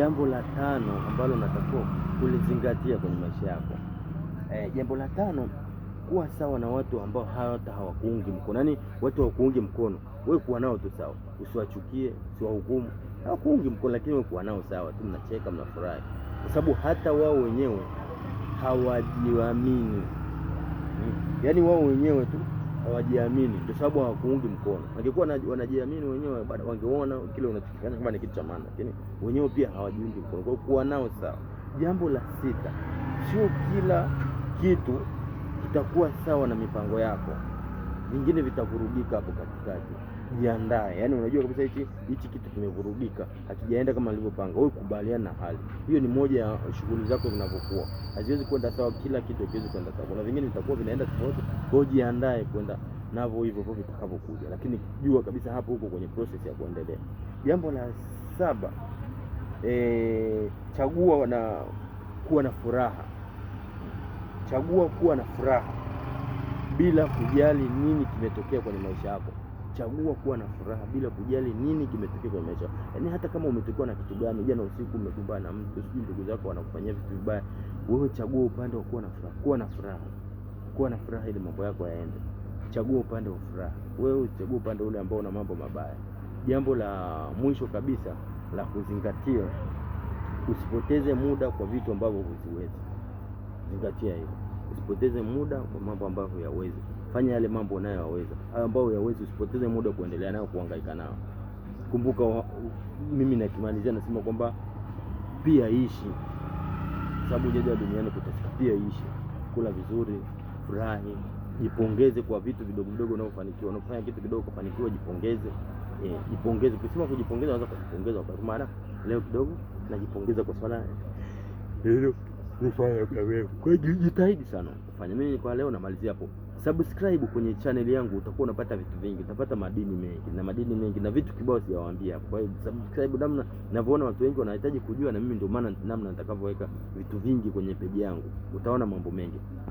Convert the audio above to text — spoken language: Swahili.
Jambo la tano ambalo natakiwa kulizingatia kwenye maisha yako. Jambo la tano, kuwa sawa na watu ambao hata hawakuungi mkono. Yaani watu hawakuungi mkono, wewe kuwa nao tu sawa. Usiwachukie, usiwahukumu. Hawakuungi mkono lakini wewe kuwa nao sawa tu, mnacheka, mnafurahi. Kwa sababu hata wao wenyewe hawajiamini. Yaani wao wenyewe tu hawajiamini kwa sababu hawakuungi mkono. Wangekuwa wanajiamini wenyewe, wangeona kile unachokifanya kama ni kitu cha maana, lakini wenyewe pia hawajiungi mkono. Kwa hiyo kuwa nao sawa. Jambo la sita, sio kila kitu kitakuwa sawa na mipango yako. Vingine vitavurugika hapo katikati. Jiandae. Yaani unajua kabisa hichi kitu kimevurugika, hakijaenda kama nilivyopanga. Wewe kubaliana na hali. Hiyo ni moja ya shughuli zako zinavyokuwa. Haziwezi kwenda sawa, kila kitu hakiwezi kwenda sawa. Kuna vingine vitakuwa vinaenda tofauti. Kwa hiyo jiandae kwenda navyo hivyo vitakavyokuja. Lakini jua kabisa hapo huko kwenye process ya kuendelea. Jambo la saba, chagua na kuwa na furaha. Chagua kuwa na furaha bila kujali nini kimetokea kwenye maisha yako. Chagua kuwa na furaha bila kujali nini kimetokea kwenye maisha yako. Yaani hata kama umetokewa na kitu gani, jana usiku umekumbana na mtu, sijui ndugu zako wanakufanyia vitu vibaya, wewe chagua upande wa kuwa na furaha. Kuwa na furaha. Kuwa na furaha ili mambo yako yaende. Chagua upande wa furaha. Wewe uchagua upande ule ambao una mambo mabaya. Jambo la mwisho kabisa la kuzingatia, usipoteze muda kwa vitu ambavyo huziwezi. Zingatia hilo. Usipoteze muda kwa mambo ambayo huyawezi. Fanya yale mambo unayoweza. Hayo ambayo huyawezi usipoteze muda kuendelea nayo, kuhangaika nao. Kumbuka mimi nakimalizia nasema kwamba pia ishi. Sababu hujaja duniani kuteseka, pia ishi. Kula vizuri, furahi, jipongeze kwa vitu vidogo vidogo unavyofanikiwa. Unapofanya kitu kidogo kufanikiwa, jipongeze. Jipongeze. Ukisema kujipongeza unaweza kujipongeza kwa maana leo kidogo najipongeza kwa swala hilo nifanya kwa wewe. Kwa hiyo jitahidi sana kufanya. Mimi kwa leo namalizia hapo. Subscribe kwenye channel yangu, utakuwa unapata vitu vingi, utapata madini mengi na vitu kibao sijawaambia hapo. Kwa hiyo subscribe, namna ninavyoona watu wengi wanahitaji kujua, na mimi ndio maana namna nitakavyoweka vitu vingi kwenye page yangu, utaona mambo mengi.